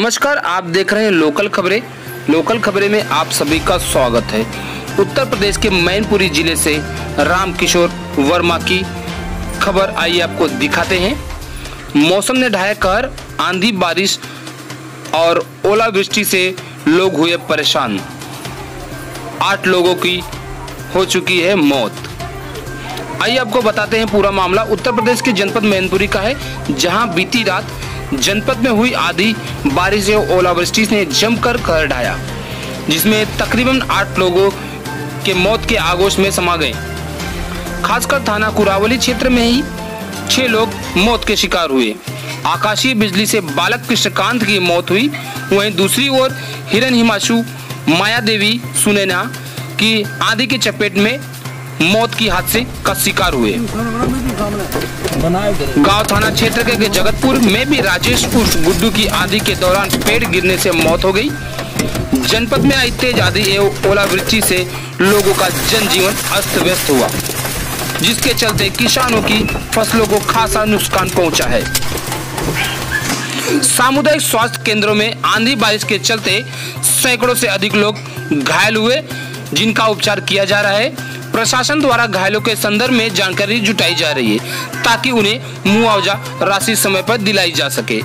नमस्कार, आप देख रहे हैं लोकल खबरें। लोकल खबरें में आप सभी का स्वागत है। उत्तर प्रदेश के मैनपुरी जिले से रामकिशोर वर्मा की खबर आइए आपको दिखाते हैं। मौसम ने ढाया कहर, आंधी बारिश और ओलावृष्टि से लोग हुए परेशान। 8 लोगों की हो चुकी है मौत। आइए आपको बताते हैं पूरा मामला। उत्तर प्रदेश के जनपद मैनपुरी का है, जहां बीती रात जनपद में हुई आंधी बारिश और ओलावृष्टि ने जमकर कहर ढाया, जिसमें तकरीबन 8 लोगों के मौत के आगोश में समा गए। खासकर थाना कुरावली क्षेत्र में ही 6 लोग मौत के शिकार हुए। आकाशीय बिजली से बालक कृष्णकांत की मौत हुई। वहीं दूसरी ओर हिरन हिमांशु, माया देवी सुनैना की आंधी की चपेट में मौत की हादसे का शिकार हुए। गांव थाना क्षेत्र के जगतपुर में भी राजेश उर्फ गुड्डू की आंधी के दौरान पेड़ गिरने से मौत हो गई। जनपद में आई तेज आंधी एवं ओलावृष्टि से लोगों का जनजीवन अस्त व्यस्त हुआ, जिसके चलते किसानों की फसलों को खासा नुकसान पहुंचा है। सामुदायिक स्वास्थ्य केंद्रों में आंधी बारिश के चलते सैकड़ों से अधिक लोग घायल हुए, जिनका उपचार किया जा रहा है। प्रशासन द्वारा घायलों के संदर्भ में जानकारी जुटाई जा रही है, ताकि उन्हें मुआवजा राशि समय पर दिलाई जा सके।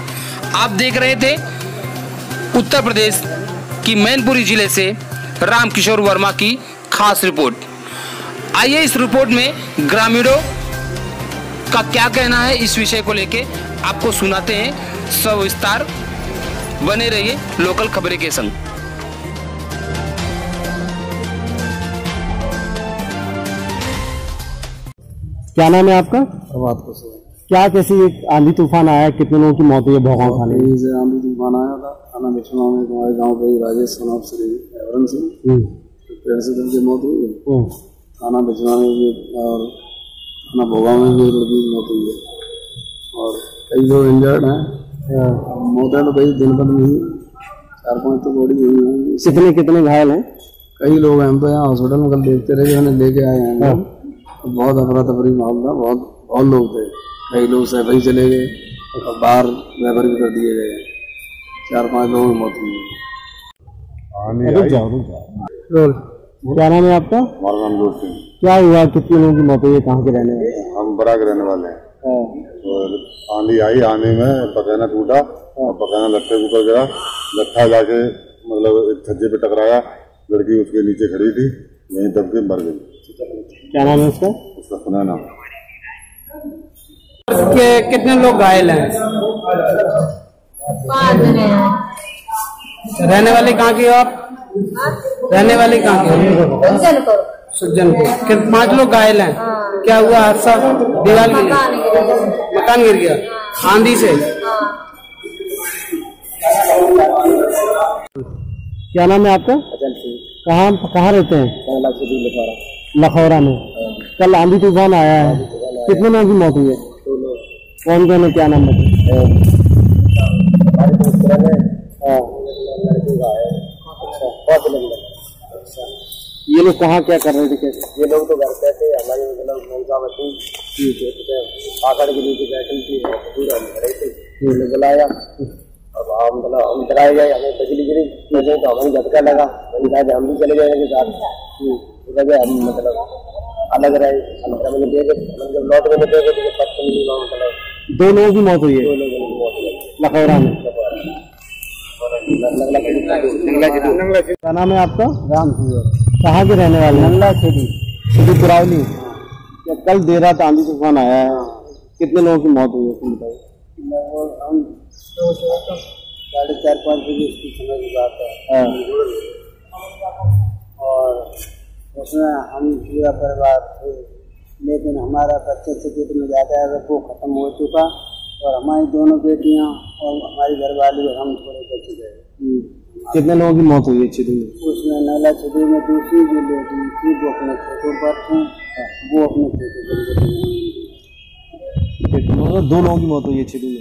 आप देख रहे थे उत्तर प्रदेश की मैनपुरी जिले से रामकिशोर वर्मा की खास रिपोर्ट। आइए इस रिपोर्ट में ग्रामीणों का क्या कहना है इस विषय को लेके आपको सुनाते हैं सविस्तार। बने रहिए लोकल खबरें के संग। क्या नाम है आपका? क्या कैसी आंधी तूफान आया, कितने लोगों की मौत हुई है भोगांव थाने में? आंधी तूफान आया था थाना बिछुआ में, हमारे गांव के राजेश सनाब श्री एवरन सिंह पेड़ की मौत हुई है। थाना बिछुआ में भी और थाना भोगांव में भी लड़की की मौत हुई है और कई लोग इंजर्ड हैं। मौतें तो कई जनपद में ही 4-5 तो बॉडी हुई है। कितने घायल हैं? कई लोग हैं। हम तो यहाँ हॉस्पिटल में कल देखते रहे, उन्हें लेके आए हैं। बहुत अफरा तफरी माहौल था, बहुत लोग थे। कई लोग सैफई चले गए और बाहर रेफर भी कर दिए गए। 4-5 लोगों की मौत हुई। क्या नाम है आपका? हमारा नाम जोर सिंह। क्या हुआ, कितने लोगों की मौत हुई है, कहाँ के रहने वाले? हम बड़ा के रहने वाले हैं। और आंधी आई, आंधी में पकाना टूटा और पकाना लट्ठे के ऊपर गिरा। लट्ठा जाके मतलब एक छज्जे पे टकराया। लड़की उसके नीचे खड़ी थी, वहीं दब के मर गई। क्या नाम है उसका? उसका सुना नाम। कितने लोग घायल हैं? 5 जने हैं। रहने वाले कहाँ की हो आप? रहने वाले कहाँ की? सुजनपुर। 5 लोग घायल हैं। क्या हुआ हादसा? दीवार मकान गिर गया आंधी से। क्या नाम है आपका? कहाँ रहते हैं? लखौरा में। कल आंधी तूफान आया है, कितने लोगों की मौत हुई है? 2 लोग। कौन कौन है, क्या नाम है? ये लोग कहाँ क्या कर रहे थे? कैसे? ये लोग तो घर पे थे। हमारी मतलब ममतावती पाकड़ के नीचे बैठी थी, दूर हम खड़े थे। बुलाया अब हम मतलब हम डराए गए, हमें बिजली गिरी तो हमें झटका लगा। हम भी चले गए वजह हम मतलब अलग रहे। जब लौट में देखे तो पता नहीं मतलब 2 लोगों की मौत हुई है 2 लोगों की मौत हुई लखौरा में। क्या नाम है आपका? राम सिंह। कहाँ के रहने वाले? नंगला खेती कुरावली। कल देर रात आंधी तूफान आया है, कितने लोगों की मौत हुई है? हम 4:30-5 बजे इसकी समय की बात है। और उसमें हम पूरा परिवार थे, लेकिन हमारा बच्चे चिकित में जाता है वो खत्म हो चुका और हमारी दोनों बेटियां और हमारी घरवाली और हम थोड़े बच गए। कितने लोगों की मौत हुई है छिदू में? उसमें नैला छिदू में दूसरी जो बेटी थी वो अपने खेतों पर थी, वो अपने खेतों पर। 2 लोगों की मौत हुई है छिदू में।